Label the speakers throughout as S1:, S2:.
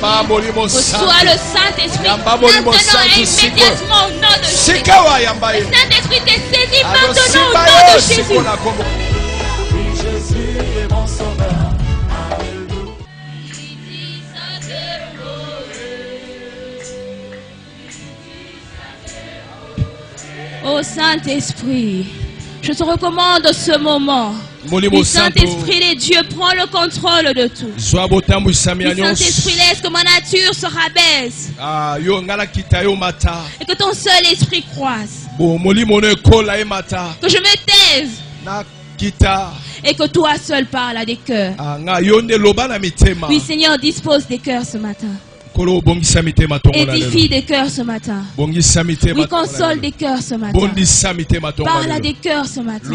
S1: Reçois le Saint-Esprit maintenant et immédiatement au nom de Jésus. Le Saint-Esprit t'est saisi maintenant au nom de Jésus.
S2: Oui, Jésus est mon sauveur.
S1: Ô Saint-Esprit, je te recommande ce moment. Le Saint-Esprit des dieux prend le contrôle de tout. Le Saint-Esprit laisse que ma nature se rabaisse et que ton seul esprit croisse. Que je me taise et que toi seul parles à des cœurs. Oui, Seigneur, dispose des cœurs ce matin. Édifie des cœurs ce matin. Oui, console des cœurs ce matin. Parle à des cœurs ce matin.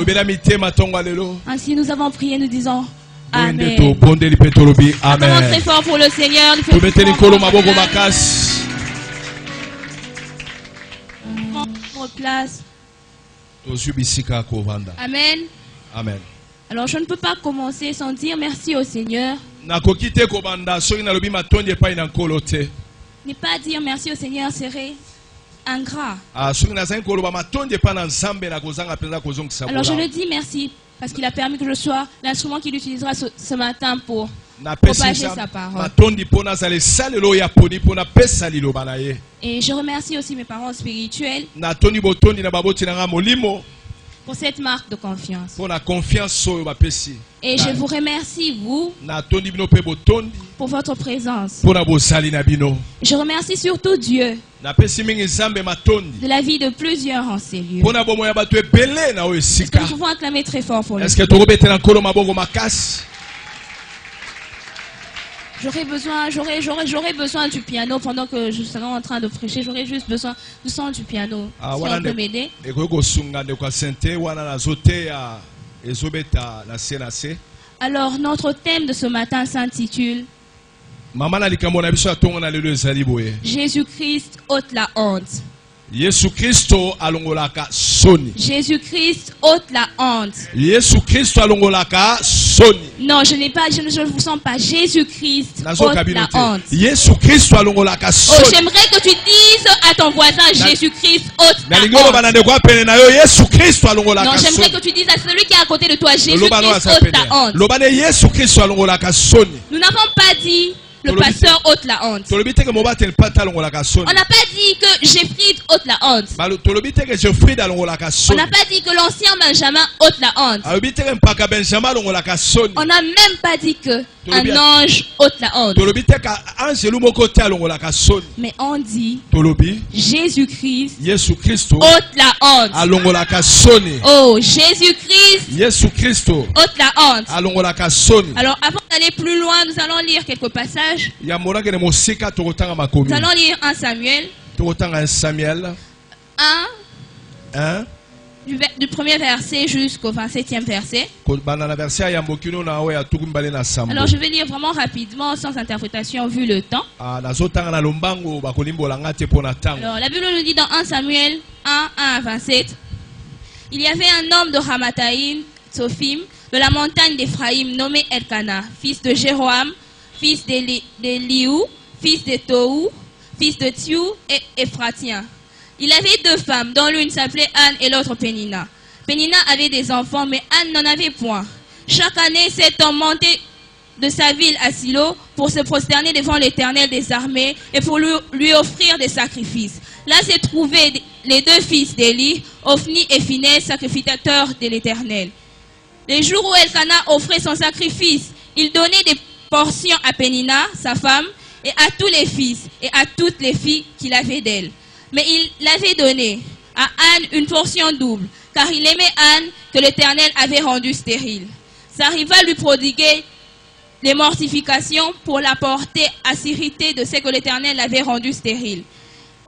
S1: Ainsi nous avons prié, nous disons Amen. Comment très fort pour le Seigneur. Prends place. Amen.
S3: Amen.
S1: Alors je ne peux pas commencer sans dire merci au Seigneur.
S3: Ne
S1: pas dire merci au Seigneur serait ingrat. Alors je le dis merci parce qu'il a permis que je sois l'instrument qu'il utilisera ce matin pour propager sa parole. Et je remercie aussi mes parents spirituels pour cette marque de confiance. Et je vous remercie, vous, pour votre présence. Je remercie surtout Dieu de la vie de plusieurs en ces lieux. Est-ce que nous pouvons acclamer très fort pour le Seigneur? J'aurais besoin du piano pendant que je serai en train de prêcher. J'aurais juste besoin du son du piano. Si on peut m'aider. Alors, notre thème de ce matin s'intitule Jésus-Christ ôte la honte.
S3: Jésus-Christ
S1: ôte la honte. Non, je ne vous sens pas. Jésus-Christ ôte la honte. Oh, j'aimerais que tu dises à ton voisin Jésus-Christ ôte la honte. Non, j'aimerais que tu dises à celui qui est à côté de toi Jésus-Christ ôte la honte. Nous n'avons pas dit le pasteur ôte la honte. On n'a pas dit que Jeffrey ôte la honte. On n'a pas dit que l'ancien Benjamin ôte la honte. On n'a même pas dit que un ange ôte la honte. Mais on dit Jésus-Christ ôte la honte. Oh, Jésus-Christ ôte la honte. Alors avant d'aller plus loin, nous allons lire quelques passages. Nous allons lire 1 Samuel 1 du premier verset jusqu'au 27e verset. Alors je vais lire vraiment rapidement sans interprétation vu le temps. Alors la Bible nous dit dans 1 Samuel 1 à 27. Il y avait un homme de Ramathaïm, Tsophim, de la montagne d'Éphraïm, nommé Elkana, fils de Jéroam, fils d'Eliou, fils de Tohu, fils de Thiou et Ephratien. Il avait 2 femmes, dont l'une s'appelait Anne et l'autre Pénina. Pénina avait des enfants, mais Anne n'en avait point. Chaque année, cet homme montait de sa ville à Silo pour se prosterner devant l'Éternel des armées et pour lui offrir des sacrifices. Là se trouvaient les 2 fils d'Élie, Ophni et Phinehas, sacrificateurs de l'Éternel. Les jours où Elkana offrait son sacrifice, il donnait des portions à Pénina, sa femme, et à tous les fils et à toutes les filles qu'il avait d'elle. Mais il l'avait donné à Anne une portion double, car il aimait Anne que l'Éternel avait rendue stérile. Ça arriva à lui prodiguer les mortifications pour la porter à s'irriter de ce que l'Éternel avait rendu stérile.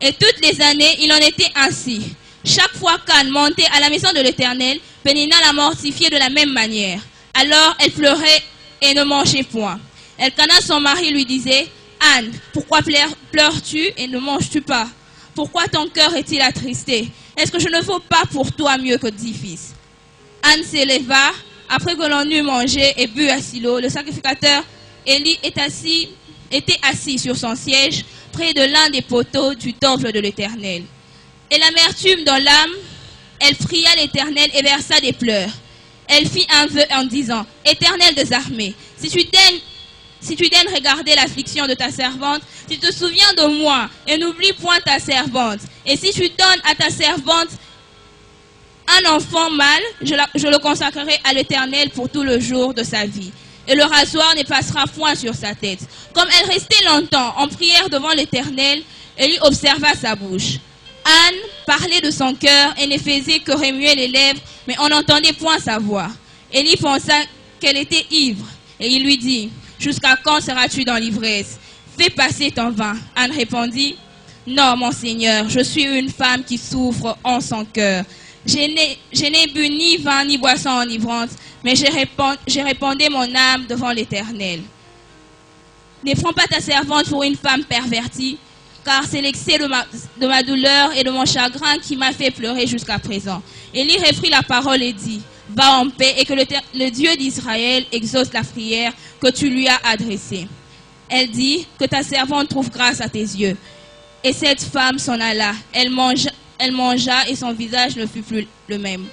S1: Et toutes les années, il en était ainsi. Chaque fois qu'Anne montait à la maison de l'Éternel, Pénina la mortifiait de la même manière. Alors elle pleurait et ne mangeait point. Elkana, son mari, lui disait: Anne, pourquoi pleures-tu et ne manges-tu pas? Pourquoi ton cœur est-il attristé? Est-ce que je ne vaux pas pour toi mieux que 10 fils? Anne s'éleva, après que l'on eut mangé et bu à Silo. Le sacrificateur Élie est assis était assis sur son siège près de l'un des poteaux du temple de l'Éternel. Et l'amertume dans l'âme, elle pria l'Éternel et versa des pleurs. Elle fit un vœu en disant, « Éternel des armées, si tu daignes regarder l'affliction de ta servante, si tu te souviens de moi et n'oublie point ta servante, et si tu donnes à ta servante un enfant mâle, je le consacrerai à l'Éternel pour tout le jour de sa vie. Et le rasoir ne passera point sur sa tête. » Comme elle restait longtemps en prière devant l'Éternel, Élie observa sa bouche. Anne parlait de son cœur et ne faisait que remuer les lèvres, mais on n'entendait point sa voix. Élie pensa qu'elle était ivre, et il lui dit, « Jusqu'à quand seras-tu dans l'ivresse? Fais passer ton vin. » Anne répondit, « Non, mon Seigneur, je suis une femme qui souffre en son cœur. Je n'ai bu ni vin ni boisson enivrante, mais j'ai répandu mon âme devant l'Éternel. Ne prends pas ta servante pour une femme pervertie, car c'est l'excès de ma douleur et de mon chagrin qui m'a fait pleurer jusqu'à présent. » Élie reprit la parole et dit, « Va en paix et que le Dieu d'Israël exauce la prière que tu lui as adressée. » Elle dit, « Que ta servante trouve grâce à tes yeux. » Et cette femme s'en alla. Elle mangea et son visage ne fut plus le même.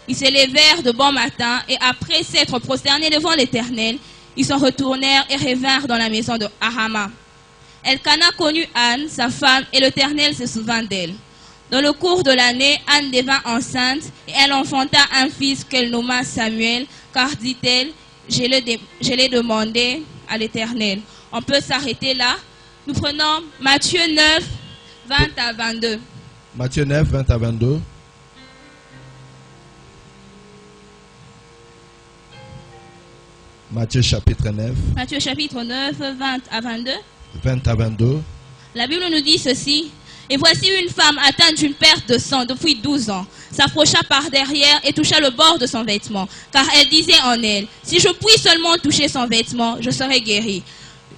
S1: Ils se levèrent de bon matin et après s'être prosternés devant l'Éternel, ils s'en retournèrent et revinrent dans la maison de Rama. Elkana connut Anne, sa femme, et l'Éternel se souvint d'elle. Dans le cours de l'année, Anne devint enceinte et elle enfanta un fils qu'elle nomma Samuel, car dit-elle, je l'ai demandé à l'Éternel. On peut s'arrêter là. Nous prenons Matthieu 9, 20 à 22.
S3: Matthieu 9, 20 à 22. Matthieu chapitre 9.
S1: Matthieu chapitre 9, 20 à 22.
S3: 20 à 22.
S1: La Bible nous dit ceci. Et voici une femme atteinte d'une perte de sang depuis 12 ans, s'approcha par derrière et toucha le bord de son vêtement, car elle disait en elle, si je puis seulement toucher son vêtement, je serai guérie.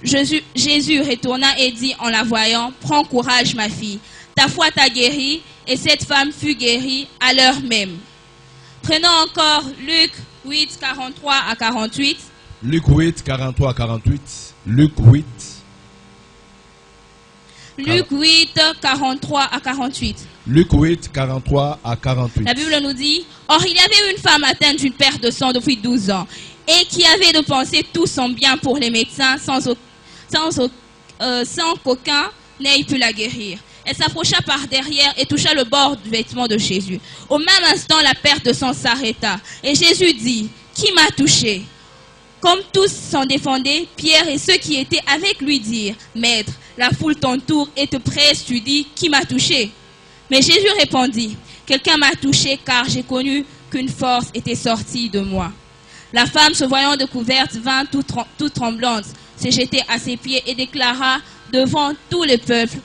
S1: Jésus retourna et dit en la voyant, prends courage ma fille, ta foi t'a guérie, et cette femme fut guérie à l'heure même. Prenons encore Luc 8, 43 à 48.
S3: Luc 8, 43 à 48. Luc 8.
S1: Luc 8, 43 à 48.
S3: Luc 8, 43 à 48.
S1: La Bible nous dit, or il y avait une femme atteinte d'une perte de sang depuis 12 ans et qui avait dépensé tout son bien pour les médecins sans qu'aucun n'ait pu la guérir. Elle s'approcha par derrière et toucha le bord du vêtement de Jésus. Au même instant, la perte de sang s'arrêta et Jésus dit, qui m'a touché? Comme tous s'en défendaient, Pierre et ceux qui étaient avec lui dirent, Maître, la foule t'entoure et te presse, tu dis, qui m'a touché? Mais Jésus répondit, quelqu'un m'a touché car j'ai connu qu'une force était sortie de moi. La femme, se voyant découverte, vint toute tremblante, se jeter à ses pieds et déclara devant tout le peuple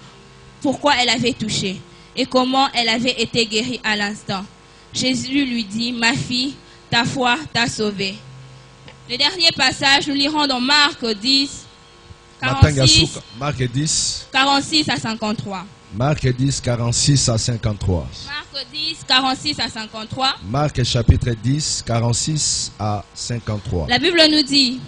S1: pourquoi elle avait touché et comment elle avait été guérie à l'instant. Jésus lui dit, ma fille, ta foi t'a sauvée. Le dernier passage, nous lirons dans Marc 10, 46 à 53.
S3: Marc 10, 46 à 53.
S1: Marc 10, 46 à 53.
S3: Marc chapitre 10, 46 à 53.
S1: La Bible nous dit,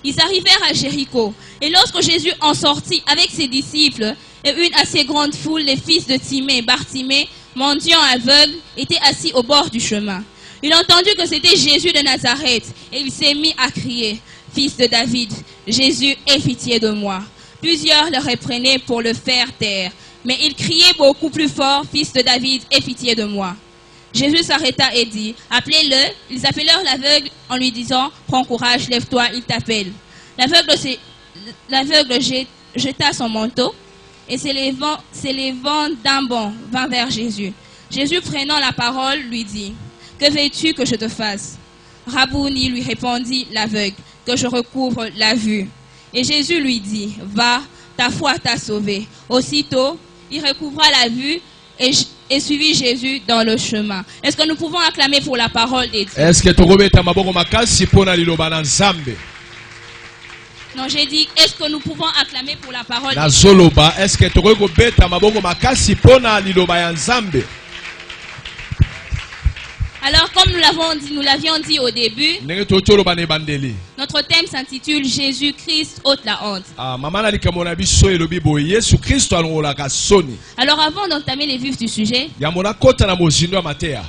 S1: ils arrivèrent à Jéricho, et lorsque Jésus en sortit avec ses disciples et une assez grande foule, les fils de Timée et Bartimée, mendiants aveugles, étaient assis au bord du chemin. Il entendit que c'était Jésus de Nazareth, et il s'est mis à crier, « Fils de David, Jésus, aie pitié de moi. » Plusieurs le reprenaient pour le faire taire, mais il criait beaucoup plus fort, « Fils de David, aie pitié de moi. » Jésus s'arrêta et dit, « Appelez-le. » Ils appelèrent l'aveugle en lui disant, « Prends courage, lève-toi, il t'appelle. » L'aveugle jeta son manteau et s'élevant d'un bond, vint vers Jésus. Jésus, prenant la parole, lui dit, « Que veux-tu que je te fasse? » Rabouni, lui répondit l'aveugle, « Que je recouvre la vue. » Et Jésus lui dit, « Va, ta foi t'a sauvé. » Aussitôt, il recouvra la vue et suivit Jésus dans le chemin. Est-ce que nous pouvons acclamer pour la parole de Dieu?
S3: Est-ce que tu remets maboko makasi pona liloba na Nzambe?
S1: Non, j'ai dit, est-ce que nous pouvons acclamer pour la parole
S3: na
S1: de Dieu?
S3: zoloba, est-ce que tu remets maboko makasi pona liloba ya Nzambe?
S1: Alors, comme nous l'avions dit au début,
S3: ndenge totoloba na ebandeli
S1: notre thème s'intitule Jésus-Christ ôte la honte.
S3: mama na likambo na biso elobi boye Yesu Kristo alongolaka soni
S1: Alors, avant d'entamer les vifs du sujet,
S3: yango nakota na mozindo ya mateya.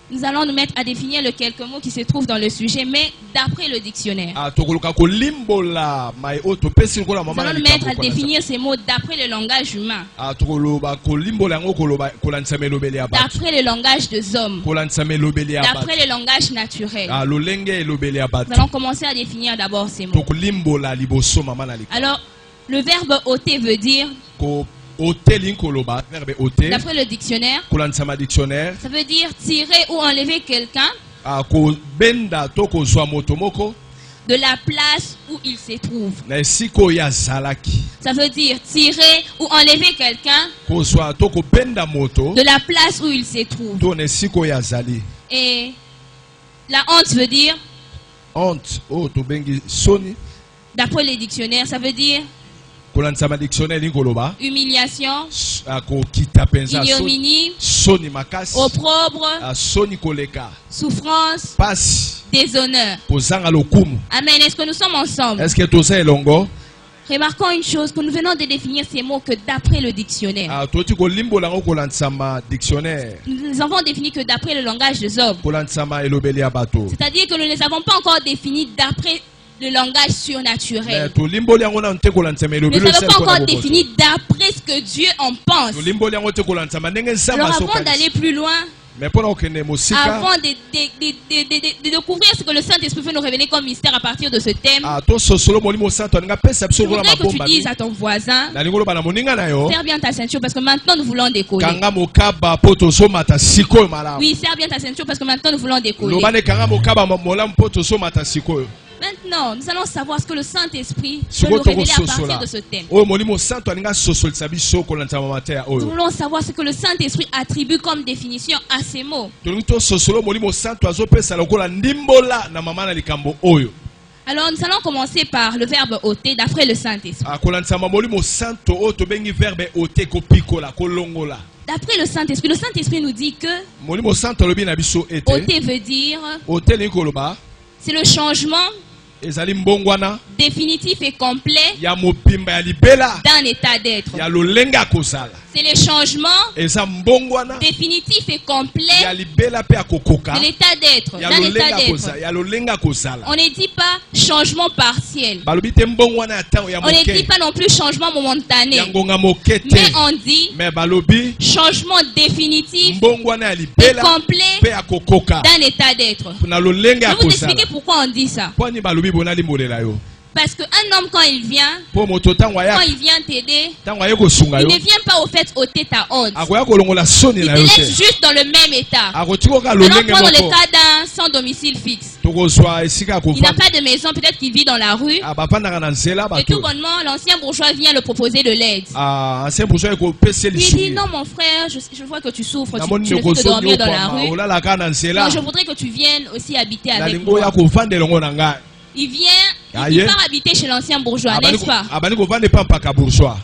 S1: nous allons nous mettre à définir les quelques mots qui se trouvent dans le sujet, mais d'après le dictionnaire.
S3: tokoluka kolimbola mai o topesi lokola
S1: Nous
S3: mama na
S1: allons nous mettre
S3: likambo
S1: à définir ces mots d'après le langage humain,
S3: tokoloba kolimbola yango koloba kolandisa melobeli ya bato
S1: d'après le langage des hommes,
S3: kolandisa melobeli ya bato
S1: d'après le langage naturel.
S3: lolenge elobeli ya bato
S1: Nous allons commencer à définir d'abord ces mots.
S3: tokolimbola liboso mama na likambo.
S1: Alors, le verbe ôter veut dire,
S3: oteli nkoloba verbe ôter
S1: d'après le dictionnaire,
S3: kolandisa ma dictionnaire
S1: ça veut dire tirer ou enlever quelqu'un
S3: kobenda to kozwa moto moko
S1: de la place où il se trouve.
S3: na esika oyo azalaki
S1: Ça veut dire tirer ou enlever quelqu'un
S3: kozwa to kobenda moto
S1: de la place où il se trouve.
S3: to na esika oyo azali.
S1: Et la honte veut dire,
S3: Honte oyo tobengi soni
S1: d'après les dictionnaires, ça veut dire
S3: kolandisa ma dictionnaire nkoloba
S1: humiliation,
S3: kokita mpenza
S1: ignominie,
S3: soni makasi
S1: opprobre,
S3: soni koleka
S1: souffrance,
S3: pasi
S1: déshonneur.
S3: kozanga lokumu.
S1: Amen. Est-ce que nous sommes ensemble?
S3: Est-ce que toza elongo
S1: Remarquons une chose, que nous venons de définir ces mots que d'après le dictionnaire.
S3: toti kolimbola yango kolandisa ma dictionnaire
S1: Nous avons défini que d'après le langage des hommes.
S3: kolandisa ma elobeli ya bato.
S1: C'est-à-dire que nous ne les avons pas encore définis d'après le langage surnaturel.
S3: tolimboli yango nanu te kolandisa ma
S1: Nous
S3: elobeli
S1: ne les avons pas encore définis d'après ce que Dieu en pense.
S3: tolimboli yango te kolandisa ma ndenge nzambe
S1: Alors avant
S3: azokanisa.
S1: d'aller plus loin,
S3: Mais mpona kokende mosika
S1: avant de découvrir ce que le Saint-Esprit veut nous révéler comme mystère à partir de ce thème,
S3: tososolo molimo santo alingi apesa biso
S1: je
S3: lokola
S1: voudrais que tu
S3: mabomba
S1: dises à ton voisin,
S3: nalingi oloba na moninga na yo
S1: serre bien ta ceinture parce que maintenant nous voulons décoller.
S3: kanga mokaba mpo tozomata sikoyo malamu.
S1: Oui, serre bien ta ceinture parce que maintenant nous voulons décoller.
S3: loba ne kanga mokaba molamu mpo tozomata sikoyo.
S1: Maintenant, nous allons savoir ce que le Saint-Esprit veut
S3: sikoyo
S1: nous révéler à partir
S3: tokososola
S1: de ce thème.
S3: oyo molimo santo alingi asosolisa biso kolandisa mateya
S1: Nous
S3: oyo.
S1: voulons savoir ce que le Saint-Esprit attribue comme définition à ces mots.
S3: tolingi tososolo molimo santo azopesa lokola ndimbola na mama na likambo oyo.
S1: Alors, nous allons commencer par le verbe ôter d'après le Saint-Esprit.
S3: kolandisa molimo santo oyo tobengi verbe ote kopikola kolongola.
S1: D'après le Saint-Esprit nous dit que
S3: molimo santo alobi na biso ete
S1: ôter veut dire,
S3: ote elingi koloba
S1: c'est le changement
S3: ezali mbongwana
S1: définitif et complet
S3: ya mobimba ya libela
S1: d'un état d'être.
S3: ya lolenge ya kozala.
S1: C'est le changement
S3: eza mbongwana
S1: définitif et
S3: ya
S1: complet
S3: libela mpe ya kokoka
S1: de l'état d'être,
S3: ya
S1: d'un
S3: lolenge
S1: état
S3: ya
S1: d'être.
S3: kozala ya lolenge ya kozala.
S1: On ne dit pas changement partiel.
S3: balobi te mbongwana ya ntango ya
S1: On ne dit
S3: moke
S1: pas non plus changement momentané.
S3: ya ngonga moke
S1: Mais
S3: te
S1: on dit
S3: me balobi
S1: changement définitif
S3: mbongwana ya
S1: et
S3: libela
S1: complet
S3: mpe ya kokoka
S1: d'un état d'être.
S3: na lolenge
S1: Je
S3: ya
S1: vais vous
S3: kozala.
S1: expliquer pourquoi on dit ça.
S3: mpo ani balobi bona limbolela yo
S1: Parce qu'un homme, quand il vient
S3: moto ntango
S1: il vient t'aider,
S3: ntango aye kosunga
S1: il
S3: yo
S1: ne vient pas au fait ôter ta honte.
S3: akoya kolongola soni
S1: Il
S3: na
S1: te
S3: yo
S1: laisse
S3: te
S1: juste dans le même état.
S3: akotika koka
S1: Allons
S3: lolenge
S1: prendre le
S3: moko
S1: cas d'un sans domicile fixe.
S3: tokozwa esika ya
S1: Il n'a
S3: kovanda
S1: pas de maison, peut-être qu'il vit dans la rue.
S3: bafandaka na nzela
S1: Et tout
S3: bato
S1: bonnement, l'ancien bourgeois vient le proposer de l'aide.
S3: ancien bourgeois ekopesa
S1: Il dit,
S3: lisuni
S1: non mon frère, je vois que tu souffres,
S3: namoni
S1: tu ne fais que dormir dans la
S3: okwama
S1: rue.
S3: olalaka na nzela
S1: Donc je voudrais que tu viennes aussi habiter avec
S3: nalingi oya
S1: moi.
S3: kovanda elongo na ngai.
S1: Il vient,
S3: Ah,
S1: il
S3: yeah.
S1: part habiter chez l'ancien bourgeois, n'est-ce pas?
S3: abandi kovanda epa mpaka bourgeois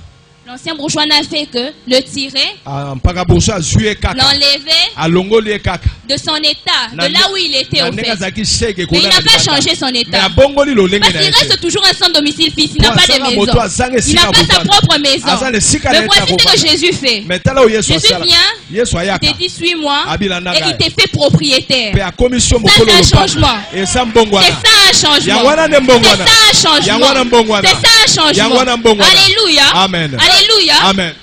S1: L'ancien bourgeois n'a fait que le tirer,
S3: mpaka bourgeois azwi ye kaka
S1: l'enlever
S3: alongoli ye kaka
S1: de son état,
S3: Na-
S1: de là où il était
S3: na
S1: au
S3: ndenge
S1: fait.
S3: azalaki shege
S1: Mais il n'a pas changé son
S3: me
S1: état.
S3: abongoli lolenge
S1: Parce
S3: na
S1: qu'il
S3: ye te.
S1: reste toujours un sans domicile fixe, il n'a
S3: Po
S1: pas de
S3: azanga
S1: maison.
S3: moto azanga
S1: Il
S3: esika
S1: n'a pas sa
S3: kovanda.
S1: propre maison.
S3: Aza na esika na
S1: Mais
S3: ye
S1: voici
S3: te
S1: ce que
S3: akovanda.
S1: Jésus fait.
S3: me tala oyo yesu
S1: Jésus
S3: asala
S1: vient,
S3: yesu
S1: il
S3: ayaka
S1: te dit suis-moi
S3: Abilanda
S1: et il
S3: ngai.
S1: te fait propriétaire.
S3: mpe akomisi yo
S1: Ça,
S3: mokolo
S1: c'est un
S3: lopango.
S1: changement.
S3: eza mbongwana
S1: C'est ça un changement.
S3: yango wana nde
S1: C'est
S3: mbongwana
S1: ça un changement.
S3: yango wana mbongwana
S1: C'est ça un
S3: yango wana
S1: changement.
S3: mbongwana.
S1: Alléluia.
S3: Amen.
S1: Alléluia.
S3: amen.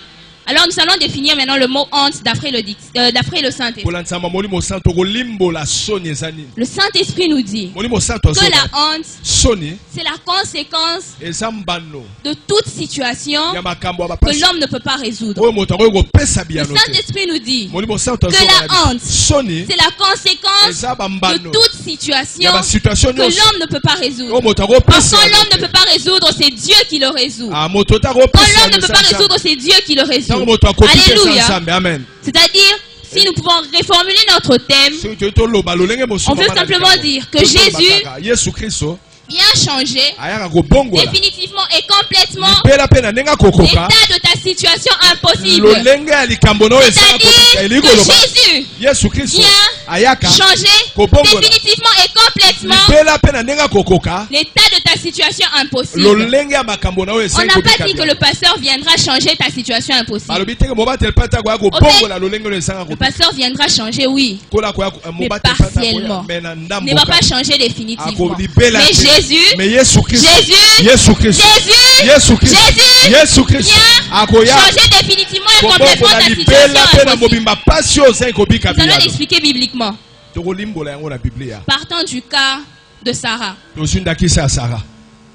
S1: Alors nous allons définir maintenant le mot honte d'après le Saint-Esprit.
S3: kolandisa molimo santo kolimbola soni eza nini.
S1: Le Saint-Esprit nous dit
S3: molimo santo
S1: que
S3: azoba
S1: la honte,
S3: soni
S1: c'est la conséquence
S3: eza mbano
S1: de toute situation
S3: ya makambo ya
S1: que
S3: bapasi
S1: l'homme ne peut pas résoudre.
S3: oyo moto akoki kopesa
S1: Le
S3: biyano te.
S1: Saint-Esprit nous dit
S3: molimo santo
S1: que
S3: azoba
S1: la honte,
S3: soni
S1: c'est la conséquence
S3: eza
S1: de
S3: bambano
S1: toute
S3: ya
S1: situation
S3: basituation
S1: que
S3: nyonso
S1: l'homme ne peut pas
S3: oyo
S1: résoudre.
S3: moto
S1: Parce
S3: akopesa
S1: que l'homme ne peut pas résoudre, c'est Dieu qui le résout.
S3: moto te
S1: Quand
S3: akopesa
S1: l'homme ne peut pas résoudre, c'est Dieu qui le résout.
S3: ntango moto akoki pesa
S1: Alléluia.
S3: nzambe amen.
S1: C'est-à-dire, si nous pouvons réformuler notre thème,
S3: soki toyei toloba lolenge mosusu
S1: on veut
S3: mama na
S1: simplement
S3: likambo.
S1: dire que
S3: Toloba
S1: Jésus
S3: kaka, yesu kristo
S1: bien changer
S3: ayaka kobongola
S1: définitivement et complètement
S3: libela pe na ndenga kokoka
S1: l'état de ta situation impossible.
S3: lolenge ya likambo no ezala
S1: C'est-à-dire
S3: elingo
S1: que
S3: loba
S1: Jésus
S3: Yesu Kristo
S1: vient
S3: ayaka
S1: changer
S3: kobongola
S1: définitivement et complètement
S3: libela pe na ndenga kokoka
S1: l'état de ta situation impossible.
S3: lolenge ya makambo na
S1: On
S3: ezala
S1: n'a pas dit que le pasteur viendra changer ta situation impossible.
S3: balobi teke mobatele pata koya kobongola lolenge no ezala
S1: Le pasteur viendra changer, oui,
S3: kola koya
S1: mais
S3: mobatele pata
S1: partiellement.
S3: koya mais na
S1: Ne
S3: ndambo
S1: va pas changer définitivement.
S3: akolibela
S1: Mais Jésus,
S3: mais Yesu Kristo
S1: Jésus,
S3: Yesu Kristo
S1: Jésus,
S3: Yesu Kristo
S1: Jésus
S3: Yesu Kristo
S1: vient
S3: akoya
S1: changer définitivement et complètement
S3: kobongola
S1: ta
S3: libela
S1: situation
S3: pe na
S1: impossible.
S3: mobimba pasi oyo ezali kobika
S1: Nous allons
S3: bilano
S1: l'expliquer bibliquement.
S3: tokolimbola yango na biblia
S1: Partant du cas de Sarah.
S3: tozwi ndakisa ya Sara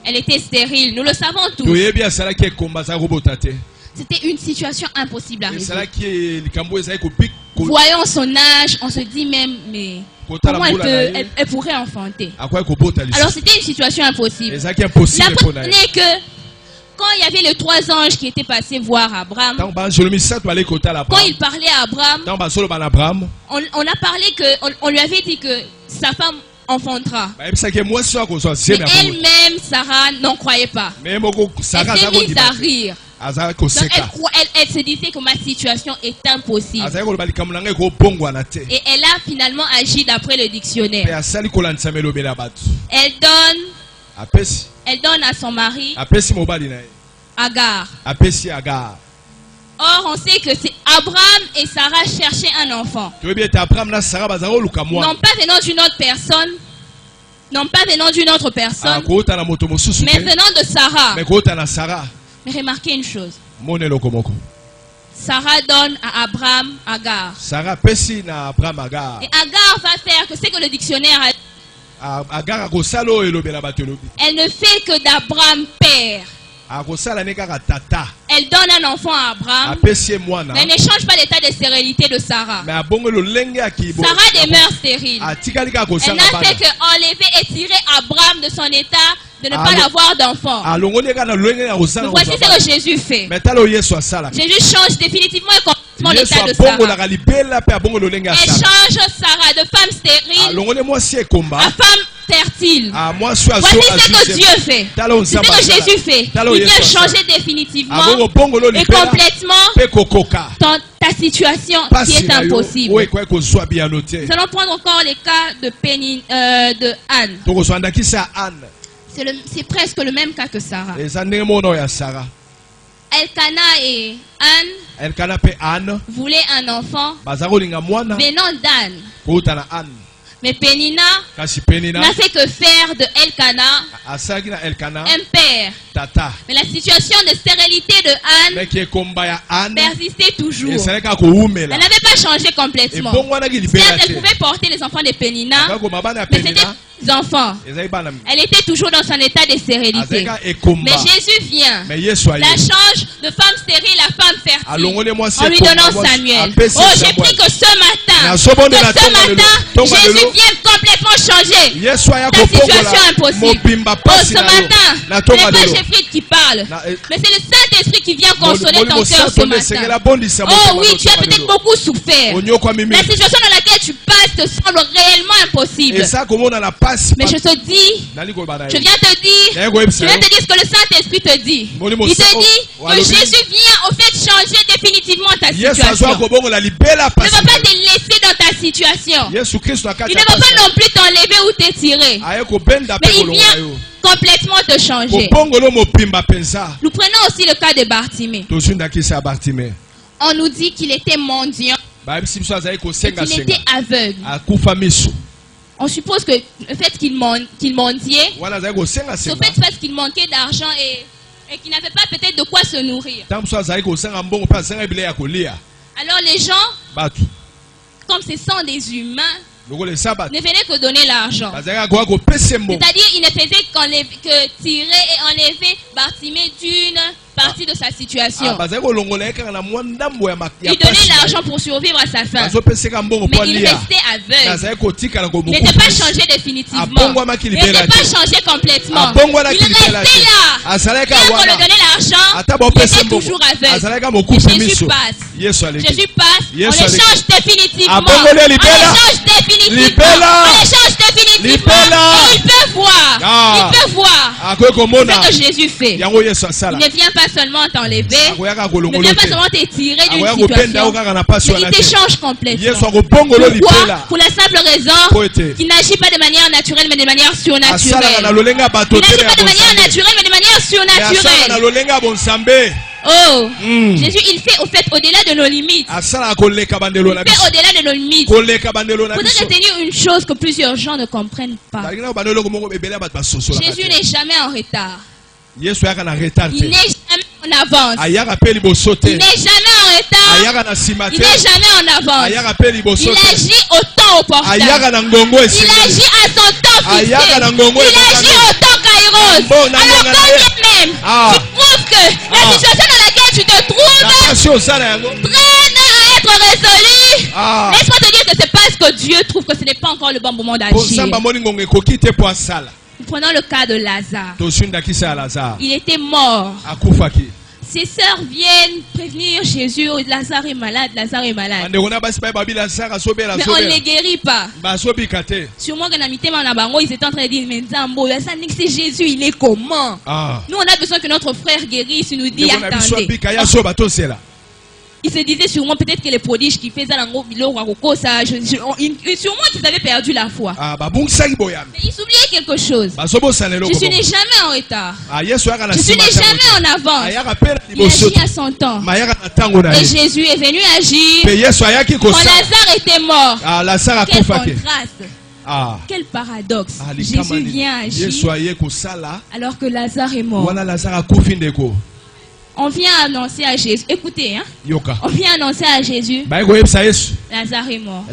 S1: Elle était stérile, nous le savons tous.
S3: toyebi asalaki ekomba azali kobota te
S1: C'était une situation impossible à résoudre.
S3: esalaki likambo ezali kobik
S1: Voyant son âge, on se dit même, mais
S3: kotala
S1: comment
S3: mbula na ye
S1: elle pourrait enfanter?
S3: akoki kobota
S1: Alors
S3: lisusu
S1: c'était une situation impossible.
S3: ezalaki
S1: La
S3: impossible
S1: preuve
S3: mpo na ye
S1: n'est que quand il y avait les 3 anges qui étaient passés voir Abraham,
S3: ntango banzelo misato baleki kotala
S1: quand
S3: abraham
S1: il parlait à Abraham,
S3: ntango bazoloba na abraham
S1: on a parlé que, on lui avait dit que sa femme enfantera.
S3: bayebisaki ye mwasi oyo akozwa
S1: Mais
S3: sieme ya bongo
S1: elle-même, Sarah, n'en croyait pas.
S3: me moko
S1: Elle
S3: sara
S1: s'est
S3: azali
S1: mise à
S3: kondima
S1: rire.
S3: azali
S1: Donc
S3: koseka
S1: elle se disait que ma situation est impossible.
S3: azali koloba likambo na ngai ekobongwana te
S1: Et elle a finalement agi d'après le
S3: mpe
S1: dictionnaire.
S3: asali kolandisama elobeli ya bato
S1: Elle donne à son mari
S3: apesi mobali na ye
S1: Agar.
S3: apesi agar
S1: Or, on sait que c'est Abraham et Sarah cherchaient un enfant.
S3: toyebi ete abraham na sara bazali koluka
S1: Non
S3: mwana
S1: pas venant d'une autre personne, non pas venant d'une autre personne,
S3: kouta na moto mosusu
S1: mais
S3: te
S1: venant de Sarah.
S3: me kouta na sara
S1: Mais remarquez une chose.
S3: mona eloko moko
S1: Sarah donne à Abraham Agar.
S3: sara apesi na abraham agar
S1: Et Agar va faire que c'est que le dictionnaire a dit.
S3: agar akosala oyo elobela bato elobi
S1: Elle ne fait que d'Abraham père.
S3: akosala ne kaka tata
S1: Elle donne un enfant à Abraham,
S3: apesi ye mwana
S1: mais elle ne change pas l'état de stérilité de Sarah.
S3: me abongo lolenge ya kibo
S1: Sarah demeure stérile.
S3: atikali kaka
S1: Elle
S3: kosala
S1: n'a
S3: bana
S1: fait qu'enlever et tirer Abraham de son état de ne pas
S3: Alors-
S1: avoir d'enfant.
S3: alongoli kaka na lolenge ya kosala
S1: Voici ce que Jésus fait.
S3: me tala oyo yesu asalaka
S1: Jésus change définitivement et complètement
S3: yesu
S1: l'état de Sarah.
S3: abongolaka libela mpe abongo lolenge ya
S1: Elle
S3: sara
S1: change Sarah de femme stérile
S3: alongoli mwasi ekomba
S1: à femme fertile.
S3: mwasi oyo
S1: Voici ce que Dieu fait.
S3: tala oyo
S1: C'est ce
S3: nzambe
S1: que
S3: asala.
S1: Jésus fait.
S3: Tala oyo
S1: Il vient
S3: yesu asala.
S1: changer définitivement
S3: abongo bongolo
S1: et
S3: libela
S1: complètement
S3: mpe kokoka
S1: ta situation qui
S3: pasi
S1: est
S3: na yo
S1: impossible.
S3: oyo ekoki kozwa biyano te
S1: Nous allons prendre encore les cas de Anne.
S3: tokozwa ndakisa ya anne
S1: C'est presque le même cas que Sarah.
S3: eza ndenge mona oyo ya sara
S1: Elkana et Anne
S3: elkana mpe anne
S1: voulaient un enfant
S3: baza kolinga mwana
S1: venant d'Anne.
S3: kouta na anne
S1: Mais Pénina
S3: kasi penina
S1: n'a fait que faire de Elkana
S3: asalaki na elkana
S1: un père.
S3: tata
S1: Mais la situation de stérilité de Anne
S3: meki ekomba ya anne
S1: persistait toujours.
S3: ezalaki kaka
S1: Elle
S3: kowumela
S1: n'avait pas changé complètement.
S3: ebongwanaki libela
S1: Certes,
S3: te
S1: elle pouvait porter les enfants de Pénina,
S3: kakoma bana ya
S1: mais c'était
S3: penina
S1: des enfants.
S3: ezali bana
S1: Elle était toujours dans son état de
S3: azalaki
S1: stérilité.
S3: kaka ekomba
S1: Mais Jésus vient,
S3: me yesu
S1: la
S3: aye
S1: change de femme stérile à femme fertile.
S3: alongoli mwasi
S1: En lui
S3: ekomba,
S1: donnant
S3: mwasi
S1: Samuel.
S3: apesi
S1: Oh, j'ai
S3: Samuel.
S1: pris que ce matin,
S3: Nazobondela tonga lelo.
S1: Jésus vient complètement changer
S3: yesu aya
S1: ta situation
S3: kopongola
S1: impossible.
S3: mobimba
S1: Oh,
S3: pasi
S1: ce
S3: na yo
S1: matin,
S3: na
S1: ce
S3: tonga
S1: n'est pas
S3: lelo
S1: Jéfrid qui parle,
S3: Na-
S1: mais c'est le Saint-Esprit qui vient consoler
S3: Molimo
S1: ton cœur ce
S3: Santo nesengela
S1: matin.
S3: bondisa
S1: Oh
S3: motema
S1: oui,
S3: na
S1: tu as
S3: tonga
S1: peut-être
S3: lelo.
S1: beaucoup souffert.
S3: onyokwa mimi
S1: La situation dans laquelle tu passes te semble réellement impossible.
S3: eza komona na pasi
S1: Mais je te dis,
S3: nali koyeba na
S1: je
S3: yo
S1: viens te dire,
S3: naye koyebisa
S1: je viens
S3: yo
S1: te dire ce que le Saint-Esprit te dit.
S3: Molimo
S1: Il te
S3: Santo-
S1: dit que
S3: Alobi.
S1: Jésus vient au fait changer définitivement ta
S3: yesu
S1: situation.
S3: azwa kobongola libela
S1: Il ne
S3: pasi
S1: va pas te laisser dans ta situation.
S3: yesu kristo na
S1: Il
S3: kati
S1: ne
S3: ya
S1: va pas
S3: pasi
S1: non plus t'enlever ou t'étirer.
S3: aye kobenda mpe
S1: Mais il
S3: kolonga
S1: vient
S3: yo
S1: complètement te changer.
S3: kobongolo mopimba mpenza
S1: Nous prenons aussi le cas de Bartimée.
S3: tozwi ndakisa ya bartime
S1: On nous dit qu'il était mendiant
S3: bayebisi biso azali
S1: et qu'il
S3: kosengasenga
S1: était aveugle.
S3: akufa miso
S1: On suppose que le fait qu'il mendiait,
S3: wana azali
S1: c'est au
S3: kosengasenga
S1: fait parce qu'il manquait d'argent et qu'il n'avait pas peut-être de quoi se nourrir.
S3: ntango mosusu azali kosenga mbongo mpe asenga bilei ya kolia
S1: Alors les gens,
S3: bato
S1: comme ce sont des humains,
S3: lokola esa bato
S1: ne venaient que donner l'argent.
S3: bazali kaka koya kopesa mbongo
S1: C'est-à-dire, il ne faisait que tirer et enlever Bartimée d'une partie de sa situation.
S3: bazali kolongola ye kaka na mwa ndambo ya
S1: Il donnait l'argent pour survivre à sa faim.
S3: bazopeseka mbongo
S1: Mais
S3: mpo
S1: il
S3: alia
S1: restait aveugle.
S3: nazali kotikala
S1: Il n'était pas
S3: komokufa
S1: changé définitivement.
S3: Abongwamaki
S1: Il
S3: libela
S1: n'était pas
S3: te.
S1: changé complètement.
S3: Abongwanaki
S1: Il
S3: libela
S1: restait
S3: te.
S1: là.
S3: azalaki
S1: Bien
S3: kaka
S1: qu'on lui
S3: wana
S1: donnait l'argent,
S3: ata
S1: il
S3: bopesa
S1: était
S3: mbongo
S1: toujours aveugle.
S3: azalaki kaka
S1: Et
S3: mokufa
S1: Jésus
S3: miso
S1: passe.
S3: yesu aleki
S1: Jésus passe, on
S3: Yesu
S1: les
S3: aleki.
S1: change définitivement. On
S3: Abongoli
S1: les
S3: libela.
S1: change définitivement.
S3: Libela.
S1: On les change définitivement. Et il peut voir.
S3: Ah.
S1: Il peut voir. Ce que Jésus fait. Il ne vient pas seulement t'enlever. Il ne vient pas seulement te tirer d'une situation. Mais il t'échange complètement. Pourquoi? Pour la simple raison qu'il n'agit pas de manière naturelle, mais de manière surnaturelle. Il n'agit pas de manière naturelle, mais de manière surnaturelle. Oh, Jésus, il fait au fait au-delà de nos limites. Il fait au-delà de nos limites. Vous devez retenir une chose que plusieurs gens ne comprennent pas. Jésus n'est jamais en retard. Il n'est jamais en avance. Il n'est jamais en retard. Il n'est jamais en avance. Il agit au temps opportun. Il agit à son temps fixé. Il agit au temps kairos. Alors quand même, tu trouves que la situation dans laquelle tu te trouves traîne à être résolue, laisse-moi te dire que c'est parce que Dieu trouve que ce n'est pas encore le bon moment d'agir. Prenons le cas de Lazare. Il était mort. Ses sœurs viennent prévenir Jésus, Lazare est malade, Lazare est malade. Mais on ne les guérit pas. Sûrement que ils étaient en train de dire, mais c'est Jésus, il est comment? Nous, on a besoin que notre frère guérisse, il nous dit, attendez. Il se disait sûrement peut-être que les prodiges qui faisaient sûrement qu'ils avaient perdu la foi. Mais ils oubliaient quelque chose. Jésus n'est jamais en retard. Jésus n'est jamais en avance. Il agit à son temps. Et Jésus est venu agir quand Lazare était mort. Quel contraste. Quel paradoxe. Jésus vient agir alors que Lazare est mort. On vient annoncer à Jésus. Écoutez, on vient annoncer à Jésus. Lazare est mort.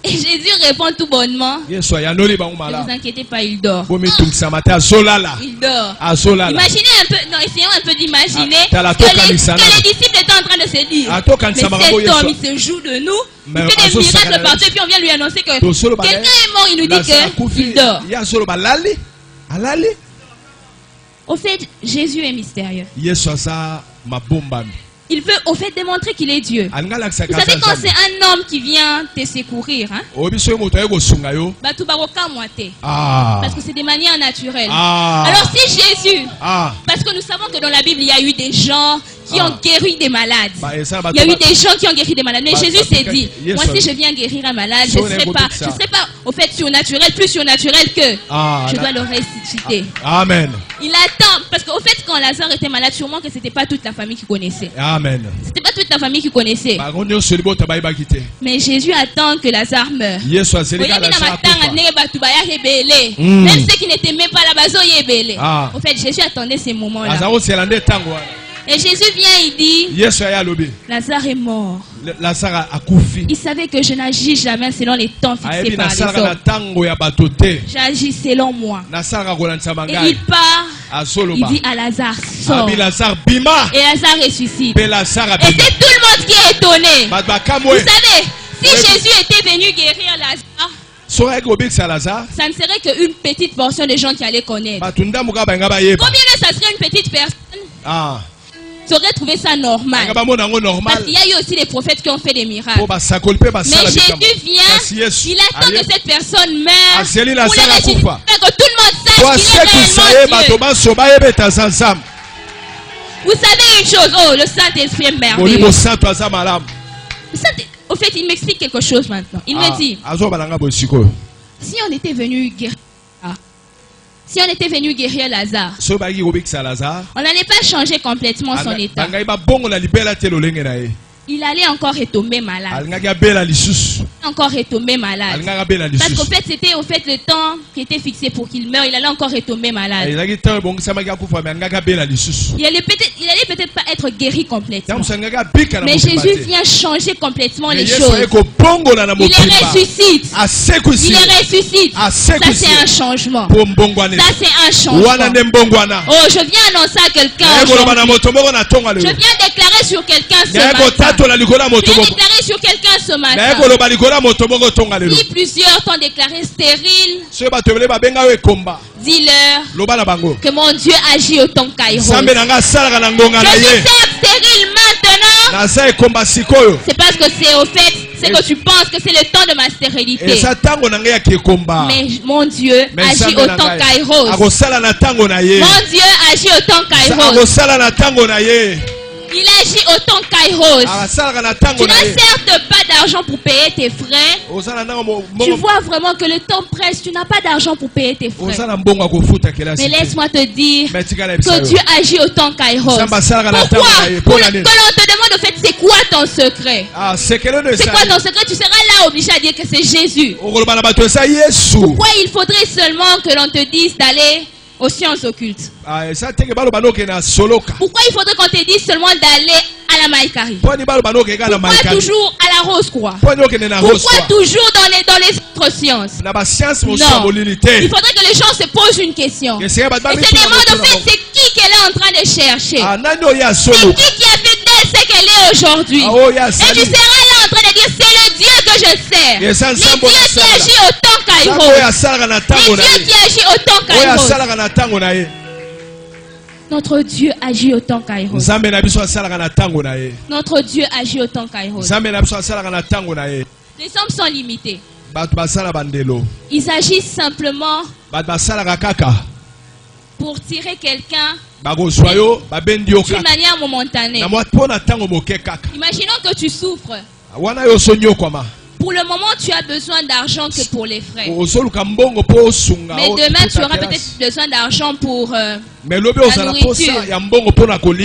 S1: Et Jésus répond tout bonnement. Ne vous inquiétez pas, il dort. Il dort. Imaginez un peu, non, essayons un peu d'imaginer que les disciples étaient en train de se dire, mais cet homme, il se joue de nous. Il fait des miracles partout et puis on vient lui annoncer que quelqu'un est mort, il nous dit qu'il dort. Au fait, Jésus est mystérieux. Il veut au fait démontrer qu'il est Dieu. Vous savez quand c'est un homme qui vient te secourir, parce que c'est de manière naturelle. Alors si Jésus, parce que nous savons que dans la Bible il y a eu des gens qui ont guéri des malades. Il y a eu des gens qui ont guéri des malades. Mais Jésus s'est dit, moi si je viens guérir un malade, je ne serai pas au fait surnaturel, plus surnaturel que je dois le ressusciter.
S3: Amen.
S1: Il attend, parce qu'au fait quand Lazare était malade, sûrement que ce n'était pas toute la famille qui connaissait.
S3: Amen.
S1: C'était pas toute la famille qui connaissait. Mais Jésus attend que Lazare meure. Même ceux qui n'étaient même pas là-bas, au fait Jésus attendait ces moments-là. Et Jésus vient, il dit, Lazare est mort. Il savait que je n'agis jamais selon les temps fixés par les hommes. J'agis selon moi. Et il part, il dit à Lazare, sors. Et Lazare ressuscite. Et c'est tout le monde qui est étonné. Vous savez, si Jésus était venu guérir Lazare, ça ne serait qu'une petite portion de gens qui allaient connaître. Combien de ça serait une petite personne? Tu aurais trouvé ça normal. Parce qu'il y a eu aussi des prophètes qui ont fait des miracles. Mais Jésus vient, il attend que cette personne meure pour le ressusciter, que tout le monde sache qu'il est réellement Dieu. Vous savez une chose, le Saint-Esprit est merveilleux. Au fait, il m'explique quelque chose maintenant. Il me dit, si on était venu guérir, Lazare, on n'allait pas changer complètement son état. Il allait encore retomber malade. Encore retomber malade. Parce qu'au fait, c'était au fait le temps qui était fixé pour qu'il meure. Il allait encore retomber malade. Il allait peut-être pas être guéri complètement. Mais Jésus vient changer complètement les choses. Il les ressuscite. Il les ressuscite. Ça c'est un changement. Ça c'est un changement. Oh, je viens annoncer à quelqu'un. Je viens déclarer sur quelqu'un ce matin. Je viens déclarer sur quelqu'un ce matin. Si plusieurs t'ont déclaré stérile, dis-leur que mon Dieu agit au temps kairos. Je suis stérile maintenant. C'est parce que c'est au fait c'est que tu penses que c'est le temps de ma stérilité.
S3: eza ntango na ngai ya kekomba.
S1: Mais mon Dieu agit au temps kairos.
S3: akosala na ntango na ye.
S1: Mon Dieu agit au temps kairos.
S3: akosala na ntango na ye.
S1: Il agit au temps kairos. Tu n'as certes pas d'argent pour payer tes frais. Tu vois vraiment que le temps presse. Tu n'as pas d'argent pour payer tes frais. Mais laisse-moi te dire que Dieu agit au temps kairos. Pourquoi? Que l'on te demande au fait c'est quoi ton secret? C'est quoi ton secret? Tu seras là obligé à dire que c'est Jésus. Pourquoi il faudrait seulement que l'on te dise d'aller aux sciences occultes? Pourquoi il faudrait qu'on te dise seulement d'aller à la Maïkari? Pourquoi toujours à la Rose-Croix? Pourquoi toujours dans les autres sciences? Non. Il faudrait que les gens se posent une question. Et se demandent en fait c'est qui qu'elle est en train de chercher. C'est qui a fait d'elle ce qu'elle est aujourd'hui. Et tu seras là en train de dire c'est le Dieu que je sers. Le Dieu qui agit au temps kairos. Le Dieu qui agit au temps kairos. Notre Dieu agit au temps kairos. Notre Dieu agit au temps kairos. Les hommes sont limités. Ils agissent simplement pour tirer quelqu'un d'une manière momentanée. Imaginons que tu souffres. Pour le moment, tu as besoin d'argent que pour les frais. Mais demain, tu auras peut-être besoin d'argent pour la nourriture. Tu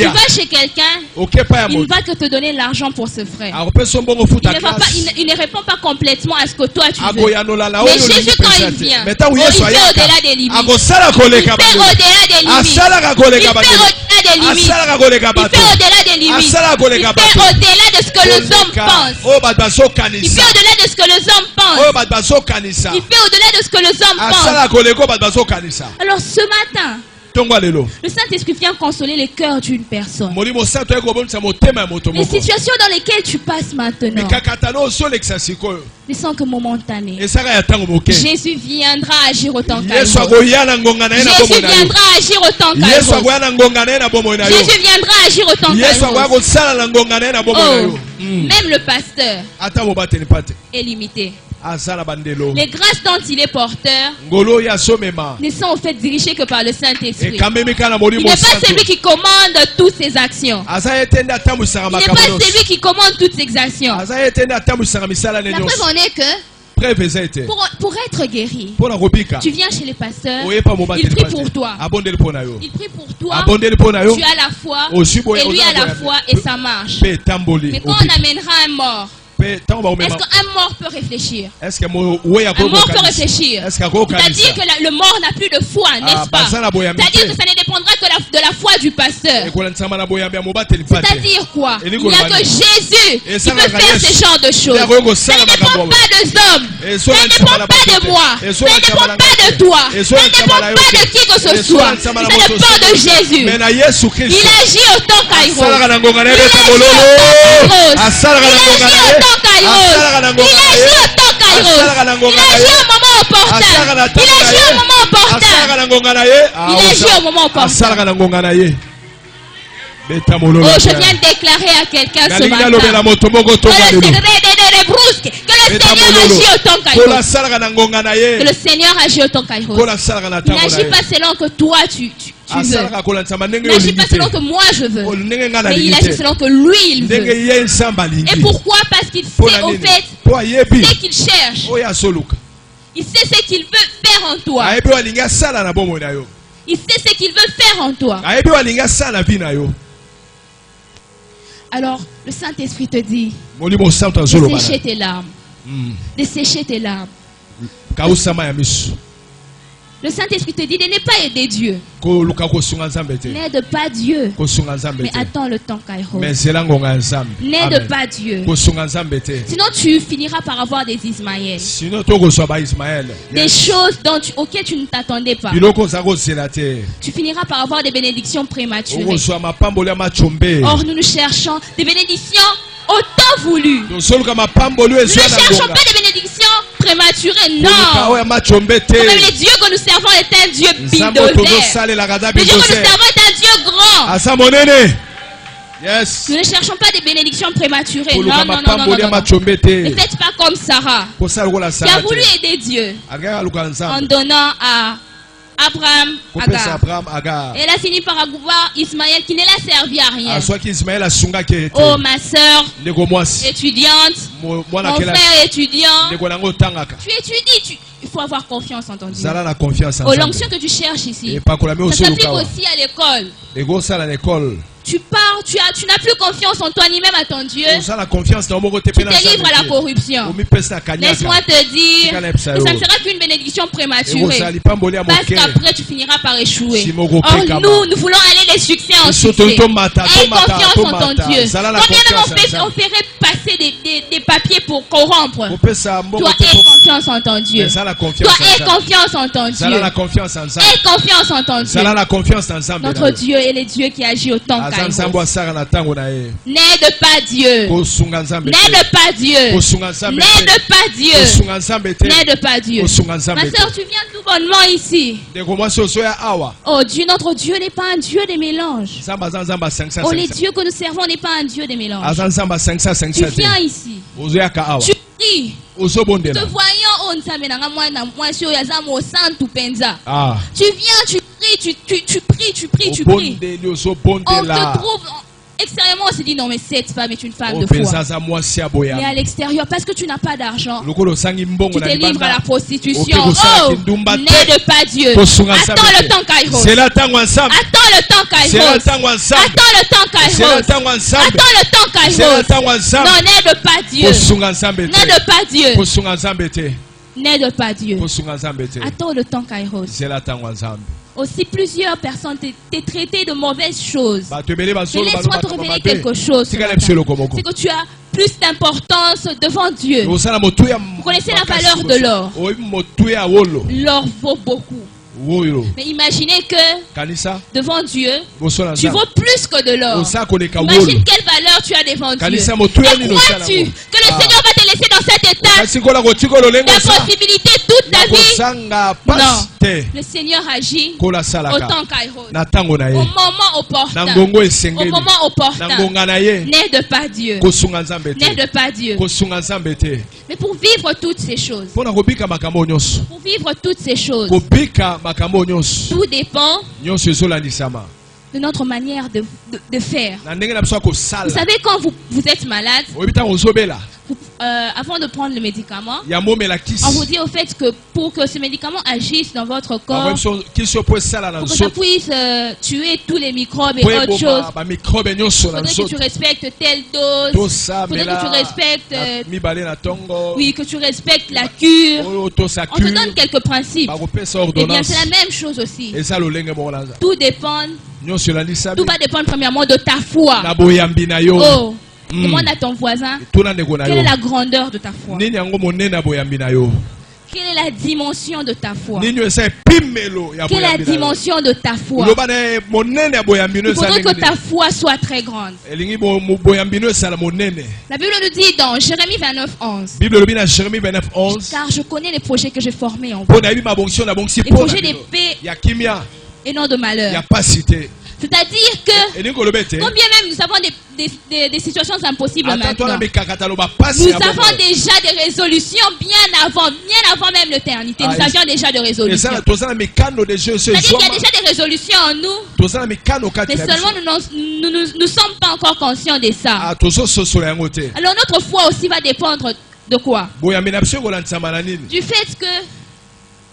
S1: vas chez quelqu'un, il ne va que te donner l'argent pour ce frais. Il ne répond pas complètement à ce que toi tu veux. Mais Jésus, quand il vient, il fait au-delà des limites. Il fait au-delà des limites. Il fait au-delà des limites. Il fait au-delà de ce que les hommes pensent. Il fait au-delà de ce que les hommes pensent. Il fait au-delà de ce que les hommes pensent. Alors ce matin, le Saint-Esprit vient consoler le cœur d'une personne. Les situations dans lesquelles tu passes maintenant ne sont que momentanées. Jésus viendra agir au temps kairos. Jésus viendra agir au temps kairos. Jésus viendra agir au temps kairos. Même le pasteur est limité. Les grâces dont il est porteur ne sont en fait dirigées que par le Saint-Esprit. Il n'est pas celui qui commande toutes ses actions. Il n'est pas celui qui commande toutes ses actions. La preuve en est que pour être guéri, tu viens chez les pasteurs, il prie pour toi. Il prie pour toi, tu as la foi, et lui a la foi, et ça marche. Mais quand on amènera un mort, est-ce qu'un mort peut réfléchir? Un mort peut réfléchir. C'est-à-dire que le mort n'a plus de foi, n'est-ce pas? C'est-à-dire que ça ne dépendra que de la foi du pasteur. C'est-à-dire quoi? Il n'y a que Jésus qui peut faire ce genre de choses. Ça ne dépend pas des hommes. Ça ne dépend pas de moi. Ça ne dépend pas de toi. Ça ne dépend pas de qui que ce soit. Ça dépend de Jésus. Il agit au temps kairos. Il agit au temps kairos. Il agit au temps kairos. Il agit au moment opportun. Il agit au moment opportun. Il agit au moment opportun. Oh, je viens de déclarer à quelqu'un ce matin que le Seigneur agit au temps kairos. Que le Seigneur agit au temps kairos. Il n'agit pas selon que toi tu veux. Il n'agit pas selon que moi je veux. Mais il agit selon que lui il veut. Et pourquoi? Parce qu'il sait au fait ce qu'il cherche. Il sait ce qu'il veut faire en toi. Il sait ce qu'il veut faire en toi. Alors, le Saint-Esprit te dit de sécher tes larmes. De sécher tes larmes. Le Saint-Esprit te dit de ne pas aider Dieu. N'aide pas Dieu. Mais attends le temps kairos. N'aide pas Dieu. Sinon tu finiras par avoir des Ismaël. Des choses auxquelles tu ne t'attendais pas. Tu finiras par avoir des bénédictions prématurées. Or nous cherchons des bénédictions au temps voulu. Nous ne cherchons pas des bénédictions prématurées, non. Comme le Dieu que nous servons est un Dieu bulldozer. Le Dieu que nous servons est un Dieu grand.
S3: Yes.
S1: Nous ne cherchons pas des bénédictions prématurées.
S3: Pour le
S1: Non, non, non, non, non, non. Ne faites pas comme Sarah, qui a voulu aider Dieu en donnant à Abraham Agar. Elle a fini par avoir Ismaël qui ne l'a servi à rien. Oh ma soeur étudiante, mon frère étudiant, tu étudies, il faut avoir confiance en ton Dieu. Oh, l'onction que tu cherches ici, ça s'applique aussi à l'école. Tu pars, tu n'as plus confiance en toi ni même à ton Dieu. Tu te livres à la corruption. Laisse-moi te dire que ça ne sera qu'une bénédiction prématurée. Parce qu'après tu finiras par échouer. Or nous voulons aller des succès en succès. Aie confiance en ton Dieu. Combien même on ferait passer des papiers pour corrompre. Toi aie confiance en ton Dieu. Toi aie confiance en ton Dieu. Aie confiance en ton Dieu. Notre Dieu est le Dieu qui agit au temps. N'aide pas Dieu. N'aide pas Dieu. N'aide pas Dieu. N'aide pas Dieu. Ma soeur, tu viens tout bonnement ici. Oh Dieu, notre Dieu n'est pas un Dieu des mélanges. Oh, les dieux que nous servons n'est pas un Dieu des mélanges. Tu viens ici. Tu pries. Te voyant, oh Nzamenanga mwana mwasi oyo aza mo santu penza. Tu viens, tu pries, tu pries. On te trouve extérieurement, on se dit non mais cette femme est une femme de foi. Mais à l'extérieur, parce que tu n'as pas d'argent, tu te livres à la prostitution. Oh, n'aide pas Dieu. Attends le temps Kairos. Attends le temps Kairos. Attends le temps Kairos. Attends le temps Kairos. Non, n'aide pas Dieu. N'aide pas Dieu. N'aide pas Dieu. Attends le temps Kairos. Aussi plusieurs personnes t'ont traité de mauvaises choses. Mais laisse-moi te révéler quelque chose. C'est que tu as plus d'importance devant Dieu. Vous connaissez la valeur de l'or. L'or vaut beaucoup. Mais imaginez que devant Dieu, tu vaux plus que de l'or. Imagine quelle valeur tu as devant Dieu. Et crois-tu que le Seigneur va te laisser dans cet état d'impossibilité toute ta vie? Non. Le Seigneur agit au temps Kairos, au moment opportun. Au moment opportun. N'aide pas Dieu. N'aide pas Dieu. Mais pour vivre toutes ces choses, tout dépend de notre manière de faire. Vous savez, quand vous êtes malade, avant de prendre le médicament, on vous dit au fait que pour que ce médicament agisse dans votre corps, pour que ça puisse tuer tous les microbes et autres choses, il faudrait que tu respectes telle dose, il faudrait que tu respectes que tu respectes la cure. On te donne quelques principes. Et bien c'est la même chose aussi. Tout dépend. Tout va dépendre premièrement de ta foi. Oh. Demande à ton voisin quelle est la grandeur de ta foi. Quelle est la dimension de ta foi? Quelle est la dimension de ta foi? Il faudrait que ta foi soit très grande. La Bible nous dit dans Jérémie 29:11, car je connais les projets que j'ai formés en vous, les projets de paix et non de malheur. C'est-à-dire que combien même nous avons des situations impossibles maintenant, nous avons déjà des résolutions bien avant même l'éternité. Nous avions déjà des résolutions. C'est-à-dire qu'il y a déjà des résolutions en nous, mais seulement nous ne sommes pas encore conscients de ça. Alors notre foi aussi va dépendre de quoi? Du fait que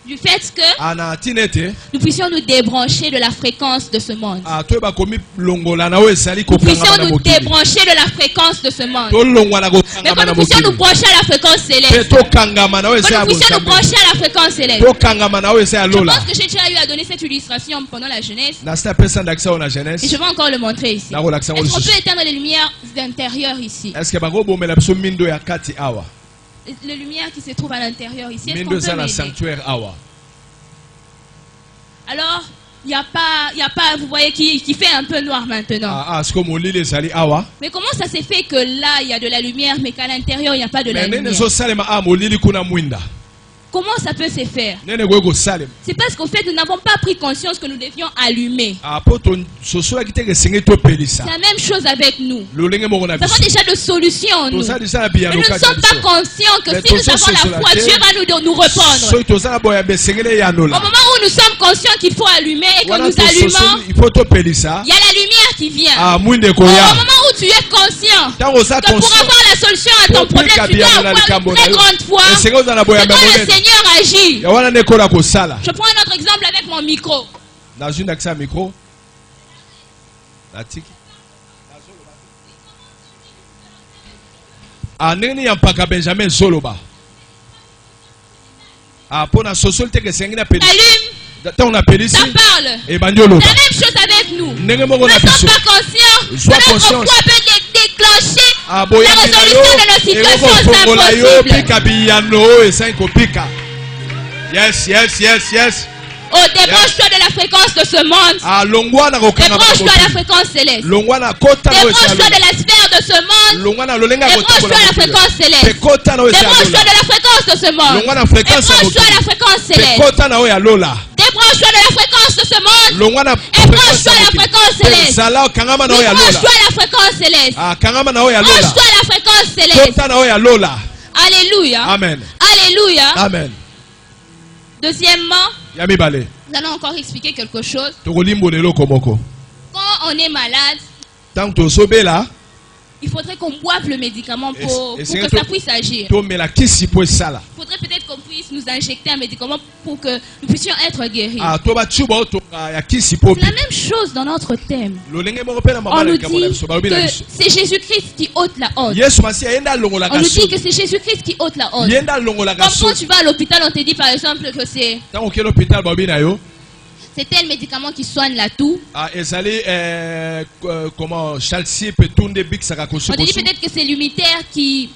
S1: nous puissions nous débrancher de la fréquence de ce monde. Nous puissions nous débrancher de la fréquence de ce monde. Mais quand nous puissions nous brancher à la fréquence céleste. Quand nous puissions nous brancher à la fréquence céleste. Je pense que j'ai déjà eu à donner cette illustration pendant la jeunesse. Et je vais encore le montrer ici. Est-ce qu'on peut éteindre les lumières d'intérieur ici? Les lumières qui se trouvent à l'intérieur ici, est-ce qu'on peut m'aider? Alors, il n'y a pas, vous voyez, qui fait un peu noir maintenant. Mais comment ça s'est fait que là, il y a de la lumière, mais qu'à l'intérieur, il n'y a pas de la lumière? Comment ça peut se faire?
S3: Nene goye kosalema.
S1: C'est parce qu'en fait, nous n'avons pas pris conscience que nous devions allumer.
S3: Po ton sosola kiteke senge to pelisa.
S1: C'est la même chose avec nous.
S3: Lolenge moko na
S1: Nous avons
S3: biso.
S1: déjà de solutions, nous.
S3: Toza déjà na
S1: Mais
S3: biyano
S1: nous ne
S3: kati
S1: sommes pas
S3: biso.
S1: conscients que
S3: Mais
S1: si nous
S3: toza
S1: avons la
S3: sosola
S1: foi,
S3: te.
S1: Dieu va nous répondre.
S3: Soki toza na boya besengele
S1: Au
S3: yanola.
S1: moment où nous sommes conscients qu'il faut allumer et que
S3: Wana
S1: nous
S3: to
S1: allumons,
S3: soso il faut to pelisa.
S1: il y a la lumière qui vient.
S3: Ah mwinde
S1: Au
S3: koya.
S1: moment où tu es conscient
S3: Tango za
S1: que pour
S3: conscient.
S1: avoir la solution à ton problème, tu dois avoir une très grande foi.
S3: Esenge oza na
S1: C'est
S3: boya
S1: quand le
S3: memone.
S1: Seigneur agit.
S3: Ya wana nekola kosala.
S1: Je prends un autre exemple avec mon micro.
S3: Na junda kisa micro. Natiki. Ndenge ya mpaka Benjamin Zoloba. Pona sosol teke sengi na pelisi.
S1: Allume,
S3: Tant on a pelisi.
S1: ça parle.
S3: Et bandiolo.
S1: C'est la même chose avec nous.
S3: Ndenge moko
S1: Nous
S3: na
S1: ne sommes
S3: biso.
S1: pas conscients
S3: Sois
S1: que notre
S3: conscience.
S1: foi peut déclencher la
S3: Boya
S1: résolution de nos situations
S3: fongola yo
S1: impossibles.
S3: pika biyano esangi kopika. Yes, yes, yes, yes.
S1: Oh, débranche-toi de la fréquence de ce monde.
S3: Longwana kokanga
S1: Débranche-toi à la fréquence céleste.
S3: Longwana kota no
S1: Débranche-toi de la sphère de ce monde.
S3: Longwana lolenga
S1: Débranche-toi à la fréquence céleste.
S3: Kota no
S1: Débranche-toi de la fréquence de ce monde.
S3: Longwana fréquence
S1: Débranche-toi à la fréquence céleste.
S3: Kota na oya lola.
S1: Débranche-toi de la fréquence de ce monde.
S3: Longwana
S1: Débranche-toi à la fréquence céleste.
S3: Sala kangama na oya lola.
S1: Débranche-toi à la fréquence céleste.
S3: Kangama na oya lola.
S1: Branche-toi à la fréquence céleste.
S3: Kota na oya lola.
S1: Alléluia.
S3: Amen.
S1: Alléluia.
S3: Amen.
S1: Deuxièmement,
S3: Yami bale.
S1: nous allons encore expliquer quelque chose.
S3: Tokolimbo lelo komoko.
S1: Quand on est malade,
S3: Tant to sobela.
S1: il faudrait qu'on boive le médicament pour
S3: Et
S1: que
S3: c'est
S1: ça puisse agir.
S3: To mela kisi po sala.
S1: Il faudrait peut-être qu'on puisse nous injecter un médicament pour que nous puissions être guéris.
S3: To ba chuba to ya kisi po.
S1: C'est la même chose dans notre thème.
S3: Lolenge moko pena
S1: On
S3: mama
S1: nous
S3: le
S1: dit
S3: kamola biso ba obila
S1: que
S3: biso.
S1: c'est Jésus-Christ qui ôte la honte.
S3: Yesu masi yenda longola
S1: On nous dit
S3: kaso.
S1: que c'est Jésus-Christ qui ôte la honte.
S3: Yenda longola
S1: Comme
S3: kaso.
S1: quand tu vas à l'hôpital, on te dit par exemple que c'est
S3: Tant que l'hôpital ba obina yo.
S1: tel médicament qui soigne la toux.
S3: Ezali comment chalci peut tourner big saka kosu.
S1: On te dit peut-être que c'est l'humitaire qui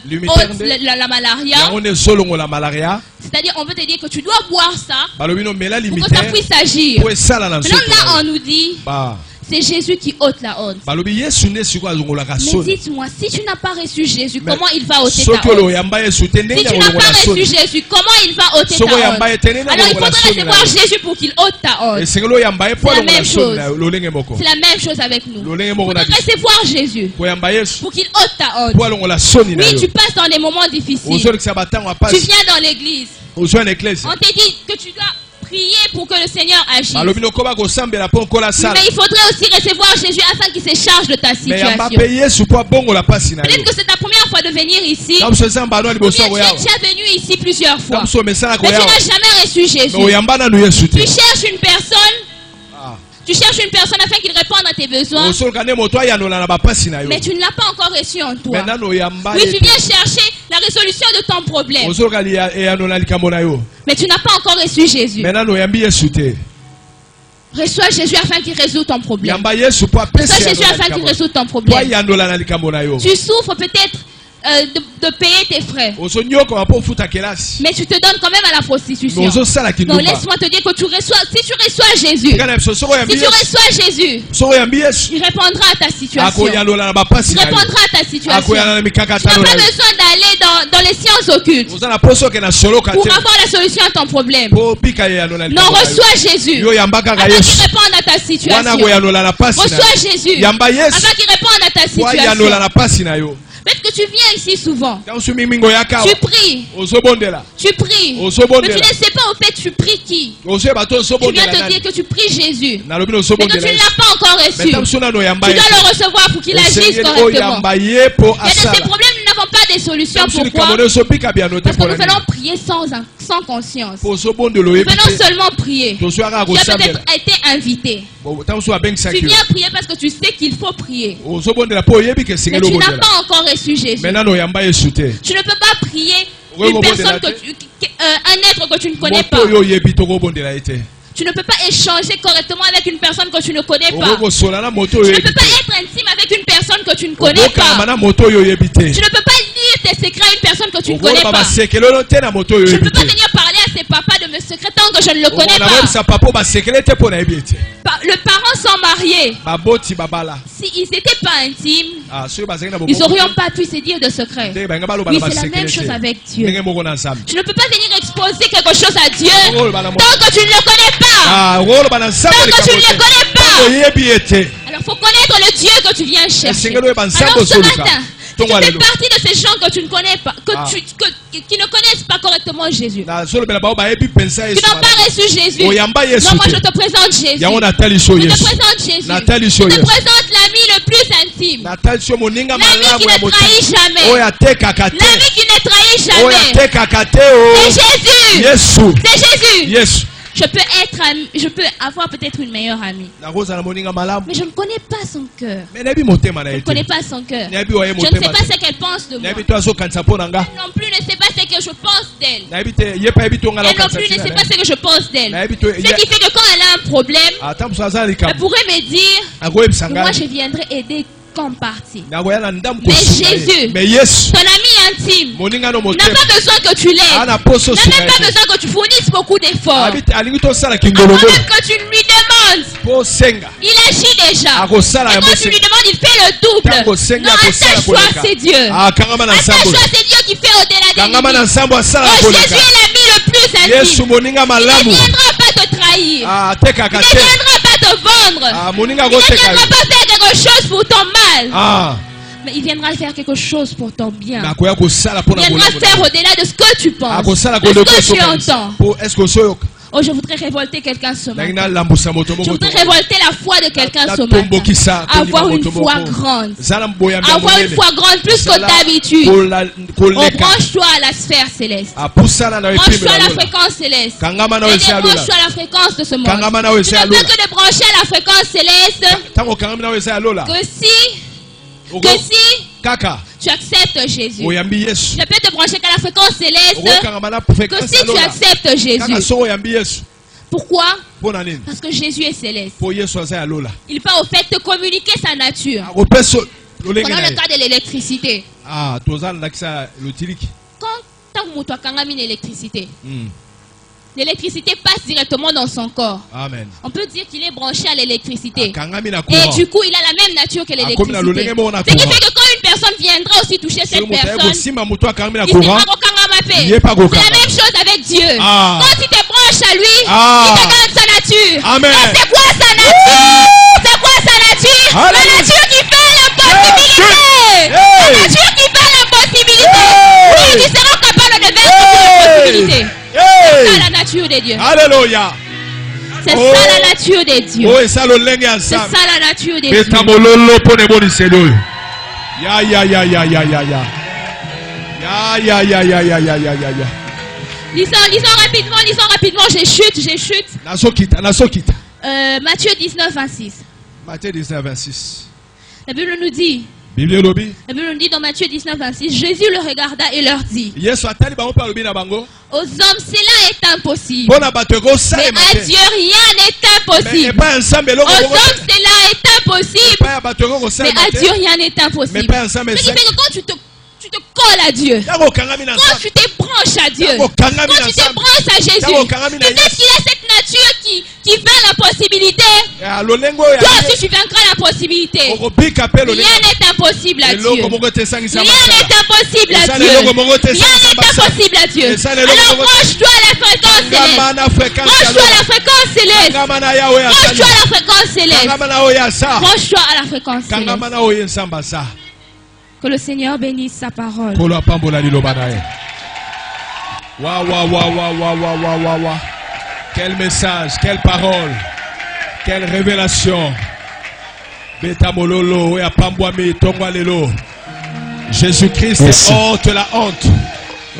S3: L'humitaire
S1: ôte
S3: de-
S1: la malaria.
S3: On est solo la malaria.
S1: C'est-à-dire, on veut te dire que tu dois boire ça
S3: Balobino mela
S1: pour que ça
S3: limitaire.
S1: puisse agir.
S3: Po sala na
S1: Maintenant,
S3: nsoto.
S1: là, on nous dit,
S3: Ba.
S1: c'est Jésus qui ôte la honte.
S3: Balobi Yesu ne siko azongola
S1: Mais
S3: kaso.
S1: dites-moi, si tu n'as pas reçu Jésus,
S3: Mais
S1: comment il va ôter ta
S3: Soko lo
S1: honte?
S3: yamba Yesu tende
S1: Si
S3: na
S1: tu n'as pas
S3: longola
S1: reçu
S3: kaso.
S1: Jésus, comment il va ôter
S3: Soko
S1: ta
S3: yamba
S1: honte?
S3: etene na
S1: Alors, il
S3: longola
S1: faudrait
S3: kaso.
S1: recevoir Jésus pour qu'il ôte ta honte.
S3: Esengelo yamba po
S1: C'est la
S3: longola
S1: même
S3: kaso
S1: chose.
S3: na lolenge moko.
S1: C'est la même chose avec nous.
S3: Lolenge
S1: Il
S3: moko na
S1: faudrait
S3: biso.
S1: recevoir Jésus
S3: Po yamba Yesu.
S1: pour qu'il ôte ta honte.
S3: Po longola soni na
S1: Oui,
S3: yo.
S1: tu passes dans des moments difficiles.
S3: Ozoli kisa batango
S1: Tu
S3: apasi.
S1: viens dans l'église.
S3: Ozwa na église.
S1: On te dit que tu dois prier pour que le Seigneur agisse.
S3: Balobino koba ko sambela po kola sala.
S1: Mais il faudrait aussi recevoir Jésus afin qu'il se charge de ta
S3: Mais yamba
S1: situation.
S3: pe Yesu po bongo la pasi na yo.
S1: Peut-être que c'est ta première fois de venir ici.
S3: Comme ce samba no
S1: Ou
S3: liboso
S1: bien
S3: ko
S1: tu
S3: yawa.
S1: es déjà venu ici plusieurs fois.
S3: Comme so mesana ko
S1: Mais tu
S3: yawa.
S1: n'as jamais reçu Jésus.
S3: Mais oyamba na no Yesu te.
S1: Tu cherches une personne.
S3: Ah.
S1: Tu cherches une personne afin qu'il réponde à tes besoins.
S3: Osolo kane moto ayanola na bapasi na yo.
S1: Mais tu ne l'as pas encore reçu en toi.
S3: Maintenant no yamba.
S1: Oui, tu viens chercher la résolution de ton problème.
S3: Osolo kali ayanola likambo na yo.
S1: Mais tu n'as pas encore reçu Jésus.
S3: Maintenant no yambi Yesu te.
S1: Reçois Jésus afin qu'il résout ton problème.
S3: Yamba Yesu po apesi.
S1: Reçois Jésus afin qu'il résout ton
S3: Po
S1: problème.
S3: ayanola na likambo na yo.
S1: Tu souffres peut-être de payer tes frais.
S3: Osonyoko po futa kelasi.
S1: Mais tu te donnes quand même à la prostitution.
S3: Ozo sala
S1: Non,
S3: kindumba.
S1: laisse-moi te dire que si tu reçois Jésus,
S3: Kana biso soko yambi
S1: si tu
S3: Yesu.
S1: reçois Jésus,
S3: Soko yambi Yesu.
S1: il répondra à ta situation.
S3: Ako yanola na bapasi
S1: Il
S3: na yo.
S1: répondra à ta situation.
S3: Ako yanola na
S1: Tu
S3: mikakata
S1: n'as
S3: na
S1: pas
S3: yo.
S1: besoin d'aller dans les sciences occultes
S3: Oza na poso ke na solo
S1: pour
S3: kate.
S1: avoir la solution à ton problème.
S3: Po pika yanola
S1: Non,
S3: likambo na yo.
S1: reçois Jésus
S3: Yo yamba kaka
S1: afin qu'il
S3: Yesu.
S1: réponde à ta
S3: Wana
S1: situation.
S3: ko yanola na pasi na yo.
S1: Reçois Jésus
S3: Yamba Yesu.
S1: afin qu'il réponde à ta
S3: Po
S1: situation.
S3: yanola na pasi na yo.
S1: Peut-être que tu viens ici souvent.
S3: Quand su mimingo yaka.
S1: Tu pries.
S3: Ozobondela.
S1: Tu pries. Mais tu
S3: Ozobondela.
S1: ne sais pas au fait tu pries qui.
S3: Ozo bato
S1: Tu viens
S3: ozobondela.
S1: te dire que tu pries Jésus.
S3: Na lobino
S1: Mais que tu
S3: ozobondela.
S1: ne l'as pas encore reçu.
S3: Mais tam suna no yamba
S1: Tu dois
S3: Yesu.
S1: le recevoir pour qu'il agisse
S3: Esengeli o
S1: correctement.
S3: yamba ye po
S1: Il y a de ces
S3: asala.
S1: problèmes, nous n'avons pas des solutions.
S3: Tam suni
S1: Pourquoi?
S3: kamono so pika biano te
S1: Parce que nous
S3: polani.
S1: venons prier sans conscience.
S3: Po ozobondelo
S1: Nous
S3: yebite.
S1: venons seulement prier.
S3: To suara
S1: Tu
S3: ko
S1: as
S3: sambela.
S1: peut-être été invité.
S3: Tam su abeng
S1: Tu
S3: sakilo.
S1: viens prier parce que tu sais qu'il faut prier.
S3: Ozobondela po yebi ke
S1: Mais
S3: sengelo
S1: tu n'as
S3: bondela.
S1: pas encore reçu Jésus.
S3: Maintenant no yamba Yesu te.
S1: Tu ne peux pas prier
S3: Oui,
S1: une
S3: bon,
S1: personne
S3: bon,
S1: un être que tu ne connais pas.
S3: Moto yo yebi to ko bondela ete.
S1: Tu ne peux pas échanger correctement avec une personne que tu ne connais pas.
S3: Oko sola na moto
S1: Tu
S3: yo
S1: ne peux
S3: yebi.
S1: pas être intime avec une personne que tu ne connais pas.
S3: Mana moto yo yebi te.
S1: Tu ne peux pas lire tes secrets à une personne que tu ne connais
S3: Oko
S1: pas.
S3: baba sekelolo te na moto yo
S1: Tu ne
S3: yebi
S1: peux pas
S3: te.
S1: venir parler à ses papas de mes secrets tant que je ne le connais pas. Les parents sont mariés. S'ils n'étaient pas intimes, ils n'auraient pas pu se dire de secrets. Oui, c'est la même chose avec Dieu. Tu ne peux pas venir exposer quelque chose à Dieu tant que tu ne le connais pas. Tant que tu ne le connais pas. Alors il faut connaître le Dieu que tu viens chercher. Alors ce matin, tu fais partie de ces gens que tu ne connais pas, qui ne connaissent pas correctement Jésus. Tu n'as pas reçu Jésus. Non, moi je te présente Jésus. Je te présente Jésus. Je te présente l'ami le plus intime. L'ami qui ne trahit jamais. L'ami qui ne trahit jamais. C'est Jésus. C'est Jésus. Je peux avoir peut-être une meilleure amie. Mais je ne connais pas son cœur. Je ne connais pas son cœur. Je ne sais pas ce qu'elle pense de moi. Elle non plus ne sait pas ce que je pense d'elle. Elle non plus ne sait pas ce que je pense d'elle. Ce qui fait que quand elle a un problème, elle pourrait me dire, moi je viendrai aider comme partie. Mais Jésus, ton ami intime, n'a pas besoin que tu l'aides. N'a même pas besoin que tu fournisses beaucoup d'efforts. Avant même que tu lui demandes, il agit déjà. Et quand tu lui demandes, il fait le double. Non, attache-toi, c'est Dieu. Attache-toi, c'est Dieu qui fait au-delà des limites. Oh, Jésus est l'ami le plus intime. Il ne viendra pas te trahir. Il ne viendra pas te vendre. Il ne viendra pas faire quelque chose pour ton mal. Mais il viendra faire quelque chose pour ton bien. Il viendra faire au-delà de ce que tu penses, de ce que tu entends. Oh, je voudrais révolter quelqu'un ce matin. Je voudrais révolter la foi de quelqu'un ce matin. Avoir une foi grande. Avoir une foi grande plus que d'habitude. Oh, branche-toi à la sphère céleste. Branche-toi à la fréquence céleste. Et débranche-toi à la fréquence de ce monde. Tu ne peux que te brancher à la fréquence céleste que si tu acceptes Jésus. Je peux te brancher qu'à la fréquence céleste que si tu acceptes Jésus. Pourquoi? Parce que Jésus est céleste. Il peut au fait te communiquer sa nature. Prenons le cas de l'électricité. Quand tu as une électricité, l'électricité passe directement dans son corps. Amen. On peut dire qu'il est branché à l'électricité. Et du coup, il a la même nature que l'électricité. Ce qui fait que quand une personne viendra aussi toucher cette personne, il sera c'est la même chose avec Dieu. Quand tu te branches à lui, il te donne sa nature. Amen. Et c'est quoi sa nature? C'est quoi sa nature? La nature qui fait l'impossibilité. La nature qui fait l'impossibilité. Oui, tu seras capable de faire l'impossibilité. C'est ça la nature de Dieu. Alléluia. C'est ça la nature de Dieu. C'est ça la nature de Dieu. Lisons rapidement, je chute. Matthieu 19, 26.
S3: Matthieu 19, 26.
S1: La Bible nous dit. La Bible nous dit dans Matthieu 19, 26, Jésus le regarda et leur dit, aux hommes cela est impossible, mais à Dieu rien n'est impossible. Aux hommes cela est impossible, mais à Dieu rien n'est impossible. Ce qui fait que quand tu te colles à Dieu, quand tu te branches à Dieu, quand tu te branches à Jésus, peut-être qu'il a cette nature qui fait la possibilité. Toi aussi tu vaincras la possibilité. Rien n'est impossible à Dieu. Rien n'est impossible à Dieu. Rien n'est impossible à Dieu. Alors branche-toi à la fréquence céleste. Branche-toi à la fréquence céleste. Branche-toi à la fréquence céleste. Branche-toi à la fréquence céleste. Que le Seigneur bénisse sa parole.
S3: Waouh. Quel message, quelle parole, quelle révélation. Jésus-Christ est hors de la honte.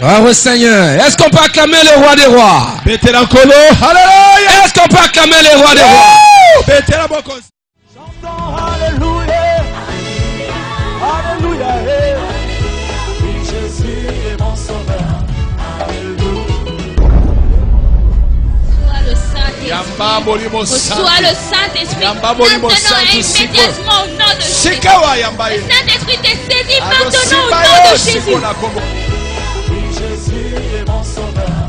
S4: Bravo Seigneur. Est-ce qu'on peut acclamer le roi des rois?
S3: Alléluia.
S4: Est-ce qu'on peut acclamer le roi des rois?
S2: Chantons Alléluia. Alléluia. Oui, Jésus est mon sauveur.
S1: Reçois le Saint-Esprit maintenant et immédiatement au nom de Jésus. Le Saint-Esprit te saisit maintenant au nom de Jésus.
S2: Oui, Jésus est mon sauveur.